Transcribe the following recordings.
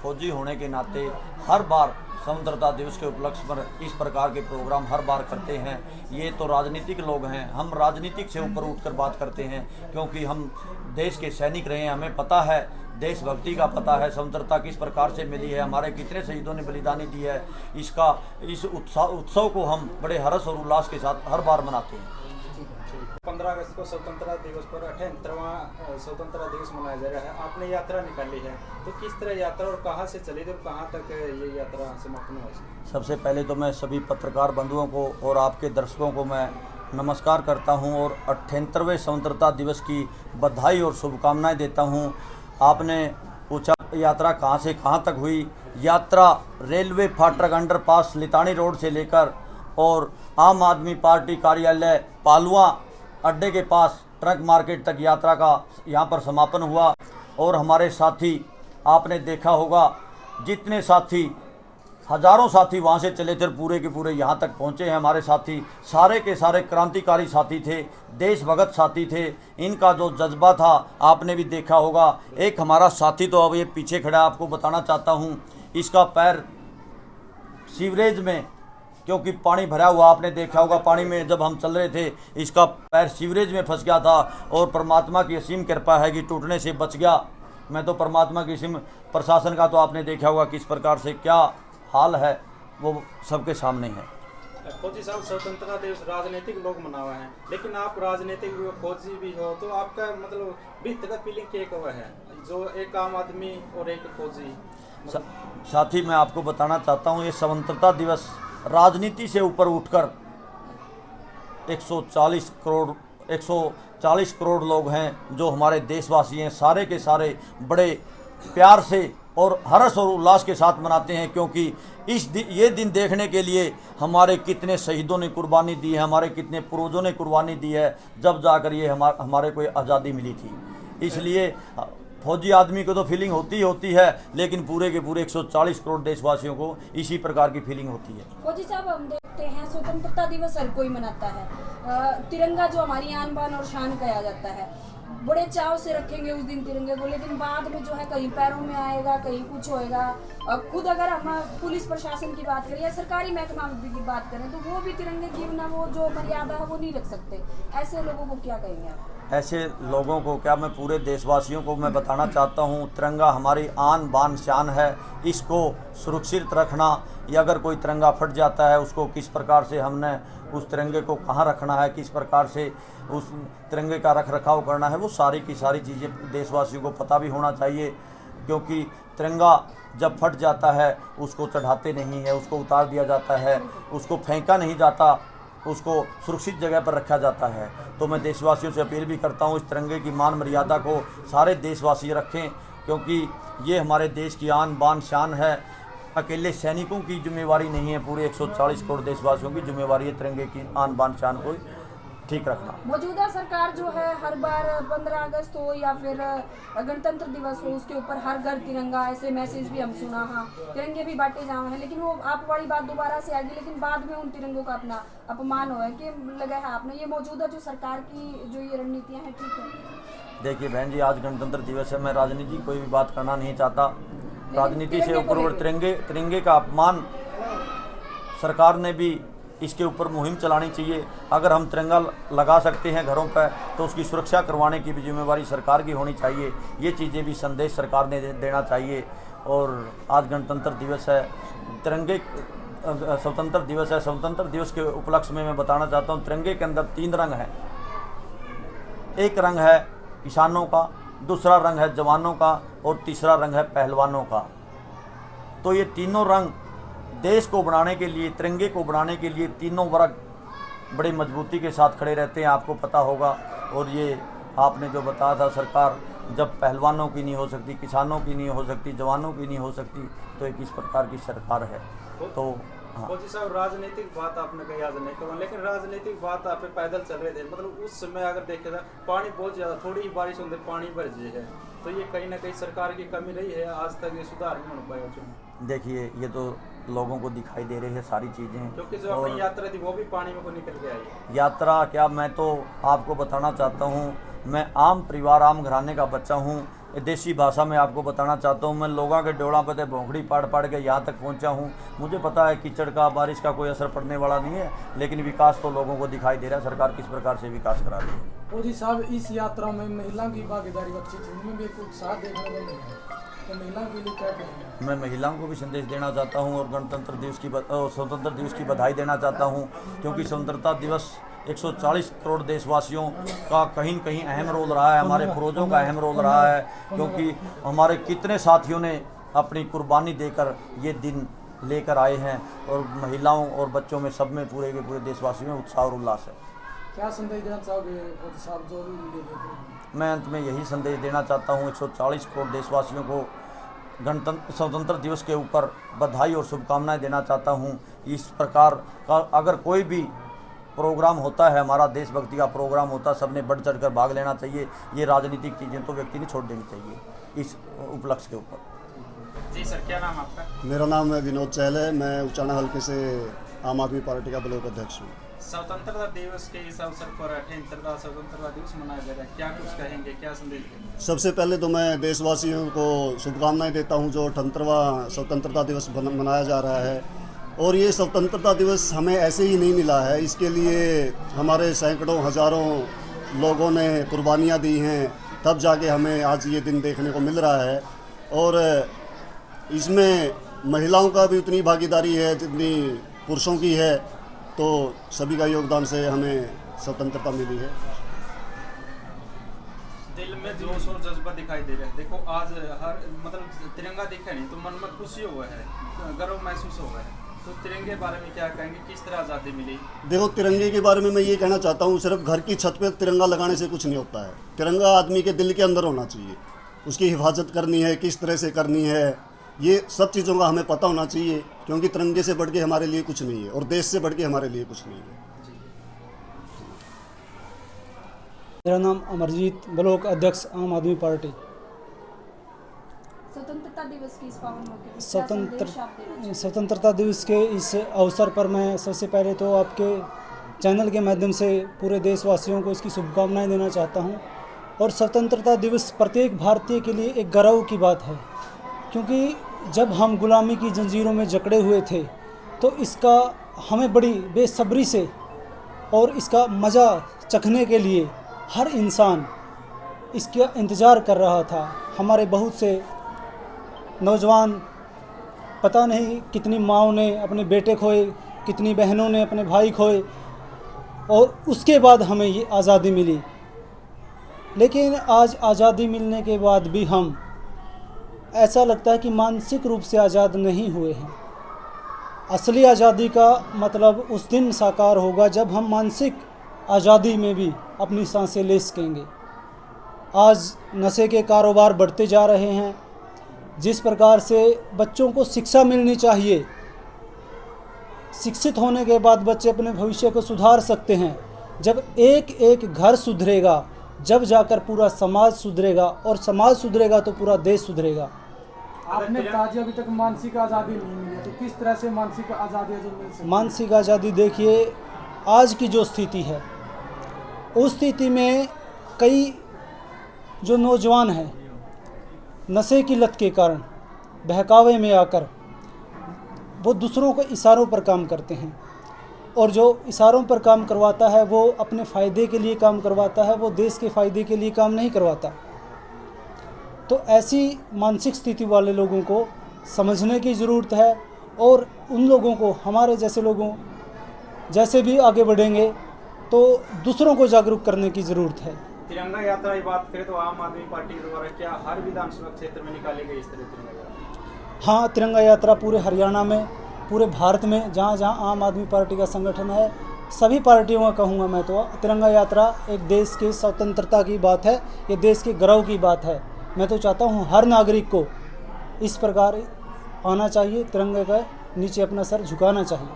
फौजी होने के नाते हर बार स्वतंत्रता दिवस के उपलक्ष्य पर इस प्रकार के प्रोग्राम हर बार करते हैं। ये तो राजनीतिक लोग हैं, हम राजनीतिक से ऊपर उठकर बात करते हैं, क्योंकि हम देश के सैनिक रहे हैं, हमें पता है, देशभक्ति का पता है, स्वतंत्रता किस प्रकार से मिली है, हमारे कितने शहीदों ने बलिदानी दी है। इस उत्सव को हम बड़े हर्ष और उल्लास के साथ हर बार मनाते हैं। 15 अगस्त को स्वतंत्रता दिवस पर 78वां स्वतंत्रता दिवस मनाया जा रहा है। आपने यात्रा निकाली है, तो किस तरह यात्रा और कहाँ से चली थी और कहाँ तक ये यात्रा समापन हुई? सबसे पहले तो मैं सभी पत्रकार बंधुओं को और आपके दर्शकों को मैं नमस्कार करता हूं और 78वें स्वतंत्रता दिवस की बधाई और शुभकामनाएं देता हूं। आपने पूछा यात्रा कहां से कहां तक हुई। यात्रा रेलवे फाटक अंडरपास लितानी रोड से लेकर और आम आदमी पार्टी कार्यालय पालुआ अड्डे के पास ट्रक मार्केट तक यात्रा का यहां पर समापन हुआ। और हमारे साथी, आपने देखा होगा, जितने साथी, हजारों साथी वहां से चले थे, पूरे के पूरे यहां तक पहुंचे हैं। हमारे साथी सारे के सारे क्रांतिकारी साथी थे, देशभक्त साथी थे। इनका जो जज्बा था आपने भी देखा होगा। एक हमारा साथी तो अब ये पीछे खड़ा, आपको बताना चाहता हूं, इसका पैर सीवरेज में, क्योंकि पानी भरा हुआ, आपने देखा होगा, पानी में जब हम चल रहे थे इसका पैर सीवरेज में फंस गया था और परमात्मा की असीम कृपा है कि टूटने से बच गया। मैं तो परमात्मा की असीम, प्रशासन का तो आपने देखा होगा किस प्रकार से क्या हाल है, वो सबके सामने है। फौजी साहब, स्वतंत्रता दिवस राजनीतिक लोग मनावा है, लेकिन आप राजनीतिक फौजी भी हो, तो आपका मतलब व्यक्तिगत फीलिंग क्या है, जो एक आम आदमी और एक फौजी? साथी, मैं आपको बताना चाहता हूँ, ये स्वतंत्रता दिवस राजनीति से ऊपर उठकर 140 करोड़ लोग हैं जो हमारे देशवासी हैं, सारे के सारे बड़े प्यार से और हर्ष और उल्लास के साथ मनाते हैं, क्योंकि ये दिन देखने के लिए हमारे कितने शहीदों ने कुर्बानी दी है, हमारे कितने पूर्वजों ने कुर्बानी दी है, जब जाकर ये हमारे को आज़ादी मिली थी। इसलिए फौजी आदमी को तो फीलिंग होती है, लेकिन पूरे के पूरे 140 करोड़ देशवासियों को इसी प्रकार की फीलिंग होती है। फौजी साहब, हम देखते हैं स्वतंत्रता दिवस हर कोई मनाता है, तिरंगा जो हमारी आन बान और शान कहा जाता है, बड़े चाव से रखेंगे उस दिन तिरंगे को, लेकिन बाद में जो है कहीं पैरों में आएगा, कहीं कुछ होएगा। खुद अगर हम पुलिस प्रशासन की बात करें या सरकारी महकमा की बात करें, तो वो भी तिरंगे की ना वो जो मर्यादा है वो नहीं रख सकते। ऐसे लोगों को क्या कहेंगे आप? ऐसे लोगों को क्या, मैं पूरे देशवासियों को मैं बताना चाहता हूँ, तिरंगा हमारी आन बान शान है, इसको सुरक्षित रखना, या अगर कोई तिरंगा फट जाता है उसको किस प्रकार से हमने उस तिरंगे को कहाँ रखना है, किस प्रकार से उस तिरंगे का रख रखाव करना है, वो सारी की सारी चीज़ें देशवासियों को पता भी होना चाहिए। क्योंकि तिरंगा जब फट जाता है उसको चढ़ाते नहीं है, उसको उतार दिया जाता है, उसको फेंका नहीं जाता, उसको सुरक्षित जगह पर रखा जाता है। तो मैं देशवासियों से अपील भी करता हूँ, इस तिरंगे की मान मर्यादा को सारे देशवासी रखें, क्योंकि ये हमारे देश की आन बान शान है। अकेले सैनिकों की जिम्मेवारी नहीं है, पूरे 140 करोड़ देशवासियों की जिम्मेवारी है तिरंगे की आन बान शान को ठीक रखना। मौजूदा सरकार जो है हर बार 15 अगस्त हो या फिर गणतंत्र दिवस हो, उसके ऊपर हर घर तिरंगा, ऐसे मैसेज भी हम सुना, हाँ तिरंगे भी बांटे जाए हैं, लेकिन वो आप वाली बात दोबारा से आ गई, लेकिन बाद में उन तिरंगों का अपना अपमान हुआ है कि लगा है आपने, ये मौजूदा जो सरकार की जो ये रणनीतियाँ हैं ठीक है? देखिए बहन जी, आज गणतंत्र दिवस है, मैं राजनीति की कोई भी बात करना नहीं चाहता। राजनीति से ऊपर तिरंगे का अपमान, सरकार ने भी इसके ऊपर मुहिम चलानी चाहिए। अगर हम तिरंगा लगा सकते हैं घरों पर, तो उसकी सुरक्षा करवाने की भी जिम्मेवारी सरकार की होनी चाहिए। ये चीज़ें भी संदेश सरकार ने देना चाहिए। और आज गणतंत्र दिवस है, स्वतंत्र दिवस है, स्वतंत्र दिवस के उपलक्ष्य में मैं बताना चाहता हूँ, तिरंगे के अंदर 3 रंग हैं। एक रंग है किसानों का, दूसरा रंग है जवानों का और तीसरा रंग है पहलवानों का। तो ये तीनों रंग देश को बनाने के लिए, तिरंगे को बनाने के लिए तीनों वर्ग बड़ी मजबूती के साथ खड़े रहते हैं, आपको पता होगा। और ये आपने जो बताया था, सरकार जब पहलवानों की नहीं हो सकती, किसानों की नहीं हो सकती, जवानों की नहीं हो सकती, तो एक इस प्रकार की सरकार है। तो फौजी साहब, राजनीतिक बात आपने कही आज नहीं कहा, लेकिन राजनीतिक बात आप पैदल चल रहे थे, मतलब उस समय अगर देखा जाए पानी बहुत ज़्यादा, थोड़ी ही बारिश होने पानी भर जाए है, तो ये कहीं ना कहीं सरकार की कमी रही है, आज तक ये सुधार नहीं हो पाया। देखिए, ये तो लोगों को दिखाई दे रही है सारी चीज़ें, क्योंकि जो अपनी यात्रा थी वो भी पानी में को निकल के आई। यात्रा क्या, मैं तो आपको बताना चाहता हूँ, मैं आम परिवार, आम घराने का बच्चा हूँ। देसी भाषा में आपको बताना चाहता हूँ, मैं लोगों के डोड़ा पे भोंकड़ी पाड़ पाड़ के यहाँ तक पहुँचा हूँ। मुझे पता है कीचड़ का, बारिश का कोई असर पड़ने वाला नहीं है, लेकिन विकास तो लोगों को दिखाई दे रहा है, सरकार किस प्रकार से विकास करा रही है। मोदी साहब, इस यात्रा में महिलाओं की भागीदारी अच्छी थी, उनमें भी एक उत्साह देखने को मिला, तो महिलाओं के लिए क्या कहेंगे? मैं महिलाओं को भी संदेश देना चाहता हूं और गणतंत्र दिवस की स्वतंत्र दिवस की बधाई देना चाहता हूं, क्योंकि स्वतंत्रता दिवस 140 करोड़ देशवासियों का कहीं न कहीं अहम रोल रहा है, हमारे पूर्वजों का अहम रोल रहा है, क्योंकि हमारे कितने साथियों ने अपनी कुर्बानी देकर ये दिन लेकर आए हैं और महिलाओं और बच्चों में, सब में, पूरे के पूरे देशवासियों में उत्साह और उल्लास है। क्या संदेश देना चाहोगे मोदी साहब जो भी वीडियो देख रहे हैं? मैं अंत में यही संदेश देना चाहता हूँ 140 करोड़ देशवासियों को स्वतंत्र दिवस के ऊपर बधाई और शुभकामनाएं देना चाहता हूँ। इस प्रकार का अगर कोई भी प्रोग्राम होता है, हमारा देशभक्ति का प्रोग्राम होता है, सबने बढ़ चढ़ कर भाग लेना चाहिए। ये राजनीतिक चीज़ें तो व्यक्ति ने छोड़ देनी चाहिए इस उपलक्ष्य के ऊपर। जी सर, क्या नाम आपका? मेरा नाम है विनोद चहल है, मैं उचाना हल्के से आम आदमी पार्टी का ब्लॉक अध्यक्ष हूँ। स्वतंत्रता दिवस के इस अवसर पर 78वां स्वतंत्रता दिवस मनाया जा रहा है, क्या कुछ कहेंगे, क्या संदेश देंगे? सबसे पहले तो मैं देशवासियों को शुभकामनाएं देता हूं जो 78वां स्वतंत्रता दिवस मनाया जा रहा है। और ये स्वतंत्रता दिवस हमें ऐसे ही नहीं मिला है, इसके लिए हमारे सैकड़ों हज़ारों लोगों ने कुर्बानियाँ दी हैं, तब जाके हमें आज ये दिन देखने को मिल रहा है। और इसमें महिलाओं का भी उतनी भागीदारी है जितनी पुरुषों की है, तो सभी का योगदान से हमें स्वतंत्रता मिली है। दिल में जोश और जज्बा दिखाई दे रहा है। देखो आज हर मतलब तिरंगा दिखा नहीं तो मन में खुशी हुआ है, गर्व महसूस हुआ है। तो तिरंगे के बारे में क्या कहेंगे, किस तरह आज़ादी मिली? देखो, तिरंगे के बारे में मैं ये कहना चाहता हूँ, सिर्फ घर की छत पे तिरंगा लगाने से कुछ नहीं होता है। तिरंगा आदमी के दिल के अंदर होना चाहिए, उसकी हिफाजत करनी है, किस तरह से करनी है, ये सब चीज़ों का हमें पता होना चाहिए, क्योंकि तिरंगे से बढ़ के हमारे लिए कुछ नहीं है और देश से बढ़ के हमारे लिए कुछ नहीं है। मेरा नाम अमरजीत, ब्लॉक अध्यक्ष आम आदमी पार्टी। स्वतंत्रता दिवस की इस पावन मौके पर क्या संदेश आप देना चाहेंगे? स्वतंत्रता दिवस के इस अवसर पर मैं सबसे पहले तो आपके चैनल के माध्यम से पूरे देशवासियों को इसकी शुभकामनाएं देना चाहता हूं। और स्वतंत्रता दिवस प्रत्येक भारतीय के लिए एक गर्व की बात है, क्योंकि जब हम गुलामी की जंजीरों में जकड़े हुए थे तो इसका हमें बड़ी बेसब्री से और इसका मज़ा चखने के लिए हर इंसान इसका इंतज़ार कर रहा था। हमारे बहुत से नौजवान, पता नहीं कितनी माँओं ने अपने बेटे खोए, कितनी बहनों ने अपने भाई खोए, और उसके बाद हमें ये आज़ादी मिली। लेकिन आज आज़ादी मिलने के बाद भी हम, ऐसा लगता है कि मानसिक रूप से आज़ाद नहीं हुए हैं। असली आज़ादी का मतलब उस दिन साकार होगा जब हम मानसिक आज़ादी में भी अपनी सांसें ले सकेंगे। आज नशे के कारोबार बढ़ते जा रहे हैं। जिस प्रकार से बच्चों को शिक्षा मिलनी चाहिए, शिक्षित होने के बाद बच्चे अपने भविष्य को सुधार सकते हैं। जब एक एक घर सुधरेगा, जब जाकर पूरा समाज सुधरेगा, और समाज सुधरेगा तो पूरा देश सुधरेगा। आपने कहा जी अभी तक मानसिक आज़ादी नहीं मिली, तो किस तरह से मानसिक आज़ादी जो मिल सकती है? मानसिक आज़ादी देखिए, आज की जो स्थिति है उस स्थिति में कई जो नौजवान हैं नशे की लत के कारण बहकावे में आकर वो दूसरों को इशारों पर काम करते हैं, और जो इशारों पर काम करवाता है वो अपने फ़ायदे के लिए काम करवाता है, वो देश के फ़ायदे के लिए काम नहीं करवाता। तो ऐसी मानसिक स्थिति वाले लोगों को समझने की ज़रूरत है, और उन लोगों को, हमारे जैसे लोगों जैसे भी आगे बढ़ेंगे तो दूसरों को जागरूक करने की ज़रूरत है। तिरंगा यात्रा की बात करें तो आम आदमी पार्टी द्वारा क्या हर विधानसभा क्षेत्र में निकाली गई इस तरह तिरंगा यात्रा? हाँ, तिरंगा यात्रा पूरे हरियाणा में, पूरे भारत में जहाँ जहाँ आम आदमी पार्टी का संगठन है, सभी पार्टियों का कहूँगा मैं तो, तिरंगा यात्रा एक देश की स्वतंत्रता की बात है, ये देश के गर्व की बात है। मैं तो चाहता हूँ हर नागरिक को इस प्रकार आना चाहिए, तिरंगे के नीचे अपना सर झुकाना चाहिए।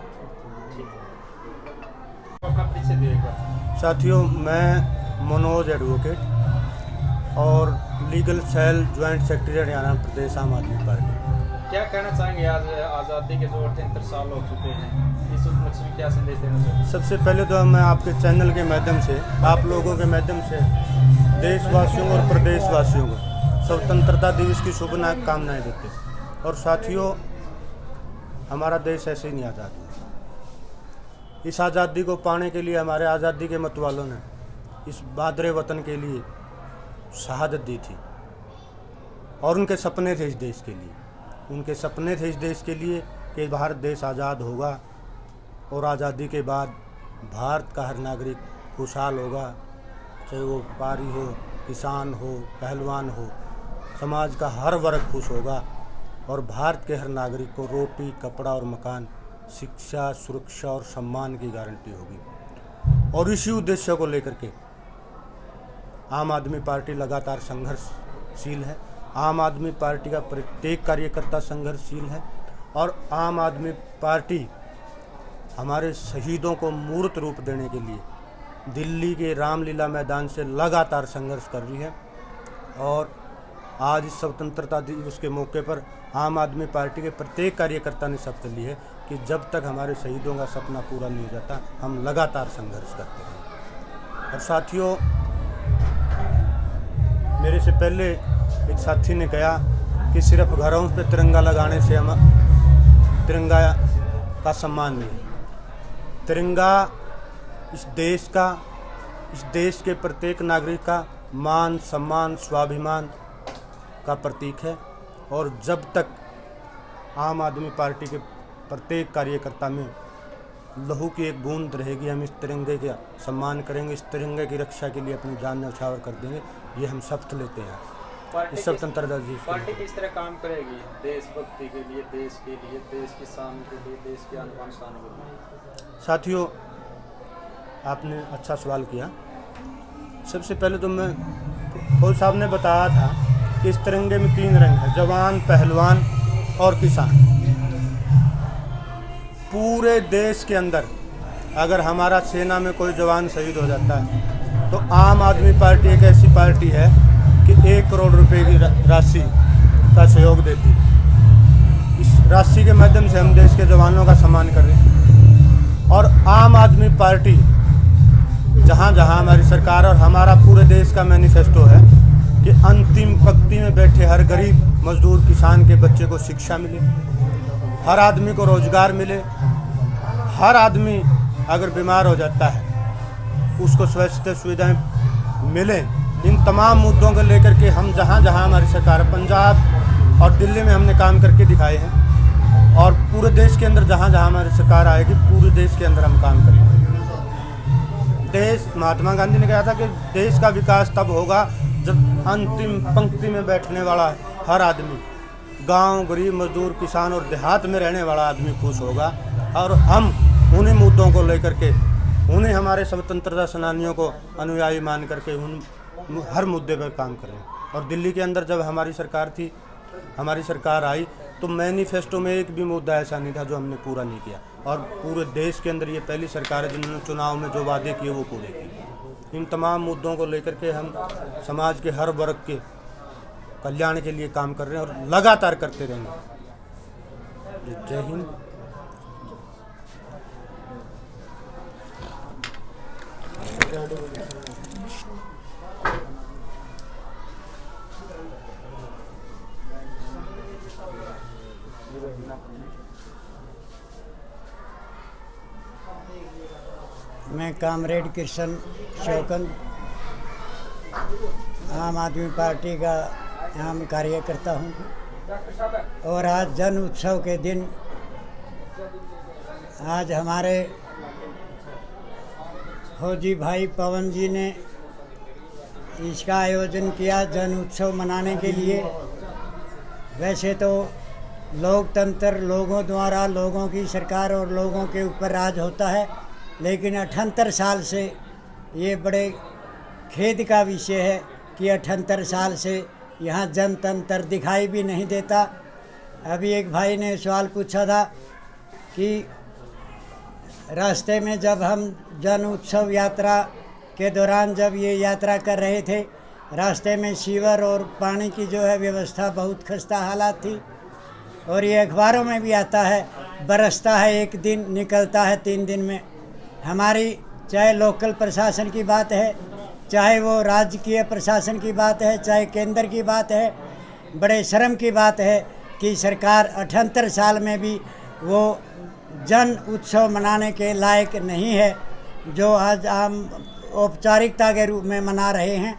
अपना परिचय दिएगा। साथियों, मैं मनोज एडवोकेट और legal cell joint secretary Haryana प्रदेश आम आदमी पार्टी। क्या कहना चाहेंगे आज आज़ादी के जो 78 साल हो चुके हैं, इस उपलक्ष्य में क्या संदेश देना चाहेंगे? सबसे पहले तो मैं आपके चैनल के माध्यम से, आप लोगों के माध्यम से देशवासियों और प्रदेशवासियों को स्वतंत्रता दिवस की शुभकामनाएं देते हैं। और साथियों, हमारा देश ऐसे ही नहीं आज़ाद हुआ। इस आज़ादी को पाने के लिए हमारे आज़ादी के मतवालों ने इस बादरे वतन के लिए शहादत दी थी, और उनके सपने थे इस देश के लिए। उनके सपने थे इस देश के लिए कि भारत देश आज़ाद होगा, और आज़ादी के बाद भारत का हर नागरिक खुशहाल होगा, चाहे वो व्यापारी हो, किसान हो, पहलवान हो, समाज का हर वर्ग खुश होगा, और भारत के हर नागरिक को रोटी, कपड़ा और मकान, शिक्षा, सुरक्षा और सम्मान की गारंटी होगी। और इसी उद्देश्य को लेकर के आम आदमी पार्टी लगातार संघर्षशील है। आम आदमी पार्टी का प्रत्येक कार्यकर्ता संघर्षशील है, और आम आदमी पार्टी हमारे शहीदों को मूर्त रूप देने के लिए दिल्ली के रामलीला मैदान से लगातार संघर्ष कर रही है। और आज इस स्वतंत्रता दिवस के मौके पर आम आदमी पार्टी के प्रत्येक कार्यकर्ता ने शपथ ली है कि जब तक हमारे शहीदों का सपना पूरा नहीं हो जाता, हम लगातार संघर्ष करते हैं। और साथियों, मेरे से पहले एक साथी ने कहा कि सिर्फ घरों पे तिरंगा लगाने से हम तिरंगा का सम्मान नहीं। तिरंगा इस देश के प्रत्येक नागरिक का मान, सम्मान, स्वाभिमान का प्रतीक है। और जब तक आम आदमी पार्टी के प्रत्येक कार्यकर्ता में लहू की एक बूंद रहेगी, हम इस तिरंगे का सम्मान करेंगे, इस तिरंगे की रक्षा के लिए अपनी जान न्यौछावर कर देंगे। ये हम शपथ लेते हैं। इस स्वतंत्रता दिवस पार्टी किस तरह काम करेगी देशभक्ति के लिए, देश के लिए, देश की शान के लिए, देश की आन बान शान के लिए? साथियों, आपने अच्छा सवाल किया। सबसे पहले तो मैं फौज साहब ने बताया था कि इस तिरंगे में 3 रंग हैं, जवान, पहलवान और किसान। पूरे देश के अंदर अगर हमारा सेना में कोई जवान शहीद हो जाता है तो आम आदमी पार्टी एक ऐसी पार्टी है कि 1 करोड़ रुपए की राशि का सहयोग देती है। इस राशि के माध्यम से हम देश के जवानों का सम्मान कर रहे हैं। और आम आदमी पार्टी जहाँ जहाँ हमारी सरकार और हमारा पूरे देश का मैनिफेस्टो है कि अंतिम पंक्ति में बैठे हर गरीब मजदूर किसान के बच्चे को शिक्षा मिले, हर आदमी को रोजगार मिले, हर आदमी अगर बीमार हो जाता है उसको स्वास्थ्य सुविधाएं मिले। इन तमाम मुद्दों को लेकर के हम जहाँ जहाँ हमारी सरकार, पंजाब और दिल्ली में हमने काम करके दिखाए हैं, और पूरे देश के अंदर जहाँ जहाँ हमारी सरकार आएगी पूरे देश के अंदर हम काम करेंगे। महात्मा गांधी ने कहा था कि देश का विकास तब होगा जब अंतिम पंक्ति में बैठने वाला हर आदमी, गांव, गरीब, मजदूर, किसान और देहात में रहने वाला आदमी खुश होगा। और हम उन्हीं मुद्दों को लेकर के, उन्हें हमारे स्वतंत्रता सेनानियों को अनुयायी मान करके उन हर मुद्दे पर काम करें। और दिल्ली के अंदर जब हमारी सरकार थी, हमारी सरकार आई, तो मैनिफेस्टो में एक भी मुद्दा ऐसा नहीं था जो हमने पूरा नहीं किया। और पूरे देश के अंदर ये पहली सरकार है जिन्होंने चुनाव में जो वादे किए वो पूरे किए। इन तमाम मुद्दों को लेकर के हम समाज के हर वर्ग के कल्याण के लिए काम कर रहे हैं और लगातार करते रहेंगे। जय हिंद। मैं कामरेड कृष्ण शौकन, आम आदमी पार्टी का आम कार्यकर्ता हूँ। और आज जन उत्सव के दिन आज हमारे फौजी भाई पवन जी ने इसका आयोजन किया जन उत्सव मनाने के लिए। वैसे तो लोकतंत्र लोगों द्वारा, लोगों की सरकार और लोगों के ऊपर राज होता है, लेकिन 78 साल से ये बड़े खेद का विषय है कि 78 साल से यहाँ जनतंत्र दिखाई भी नहीं देता। अभी एक भाई ने सवाल पूछा था कि रास्ते में जब हम जन उत्सव यात्रा के दौरान जब ये यात्रा कर रहे थे, रास्ते में सीवर और पानी की जो है व्यवस्था बहुत खस्ता हालात थी। और ये अखबारों में भी आता है, बरसता है एक दिन, निकलता है 3 दिन में। हमारी चाहे लोकल प्रशासन की बात है चाहे वो राजकीय प्रशासन की बात है, चाहे केंद्र की बात है, बड़े शर्म की बात है कि सरकार 78 साल में भी वो जन उत्सव मनाने के लायक नहीं है, जो आज हम औपचारिकता के रूप में मना रहे हैं।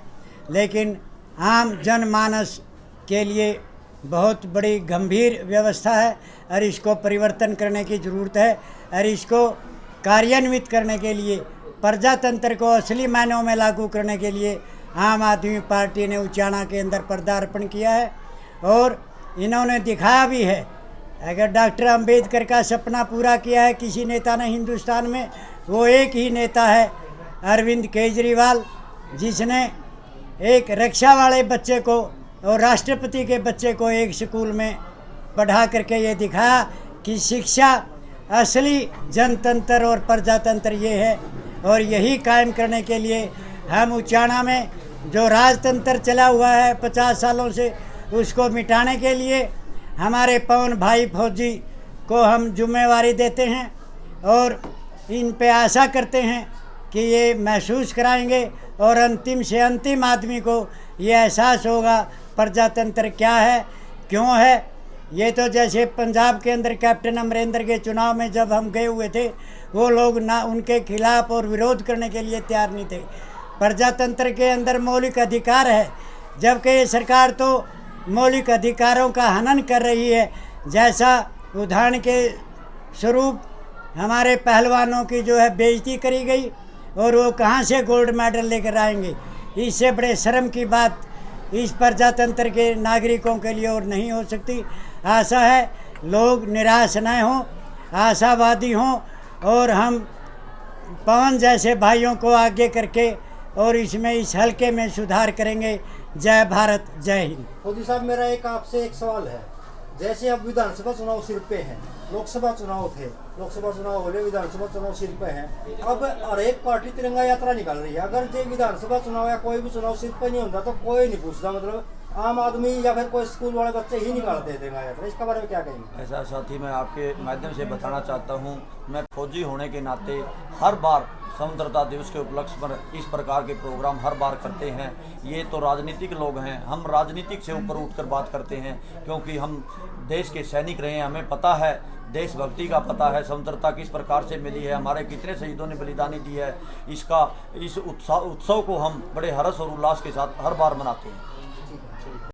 लेकिन आम जनमानस के लिए बहुत बड़ी गंभीर व्यवस्था है और इसको परिवर्तन करने की ज़रूरत है और इसको कार्यान्वित करने के लिए, प्रजातंत्र को असली मायनों में लागू करने के लिए आम आदमी पार्टी ने उचाना के अंदर पदार्पण किया है और इन्होंने दिखाया भी है। अगर डॉक्टर अंबेडकर का सपना पूरा किया है किसी नेता ने हिंदुस्तान में, वो एक ही नेता है अरविंद केजरीवाल, जिसने एक रिक्शा वाले बच्चे को और राष्ट्रपति के बच्चे को एक स्कूल में पढ़ा करके ये दिखाया कि शिक्षा असली जनतंत्र और प्रजातंत्र ये है। और यही कायम करने के लिए हम उचाना में जो राजतंत्र चला हुआ है 50 सालों से, उसको मिटाने के लिए हमारे पवन भाई फौजी को हम जिम्मेवारी देते हैं और इन पे आशा करते हैं कि ये महसूस कराएंगे और अंतिम से अंतिम आदमी को ये एहसास होगा प्रजातंत्र क्या है, क्यों है। ये तो जैसे पंजाब के अंदर कैप्टन अमरिंदर के चुनाव में जब हम गए हुए थे, वो लोग ना उनके खिलाफ और विरोध करने के लिए तैयार नहीं थे। प्रजातंत्र के अंदर मौलिक अधिकार है, जबकि ये सरकार तो मौलिक अधिकारों का हनन कर रही है। जैसा उदाहरण के स्वरूप हमारे पहलवानों की जो है बेइज्जती करी गई और वो कहाँ से गोल्ड मेडल लेकर आएंगे। इससे बड़े शर्म की बात इस प्रजातंत्र के नागरिकों के लिए और नहीं हो सकती। आशा है लोग निराश न हों, आशावादी हों और हम पवन जैसे भाइयों को आगे करके और इसमें इस हल्के में सुधार करेंगे। जय भारत, जय हिंद। मोदी साहब, मेरा आपसे एक सवाल है। जैसे अब विधानसभा चुनाव सिर पे हैं, लोकसभा चुनाव थे, लोकसभा चुनाव हो गए, विधानसभा चुनाव सिर पे हैं। अब हर एक पार्टी तिरंगा यात्रा निकाल रही है। अगर जो विधानसभा चुनाव या कोई भी चुनाव सिर पे नहीं होता तो कोई नहीं पूछता, मतलब आम आदमी या फिर कोई स्कूल वाले बच्चे ही निकालते हैं तिरंगा यात्रा। इसके बारे में क्या कहेंगे? ऐसा साथी, मैं आपके माध्यम से बताना चाहता हूँ, मैं फौजी होने के नाते हर बार स्वतंत्रता दिवस के उपलक्ष्य पर इस प्रकार के प्रोग्राम हर बार करते हैं। ये तो राजनीतिक लोग हैं, हम राजनीतिक से ऊपर उठकर बात करते हैं, क्योंकि हम देश के सैनिक रहे हैं, हमें पता है, देशभक्ति का पता है, स्वतंत्रता किस प्रकार से मिली है, हमारे कितने शहीदों ने बलिदानी दी है। इस उत्सव को हम बड़े हर्ष और उल्लास के साथ हर बार मनाते हैं।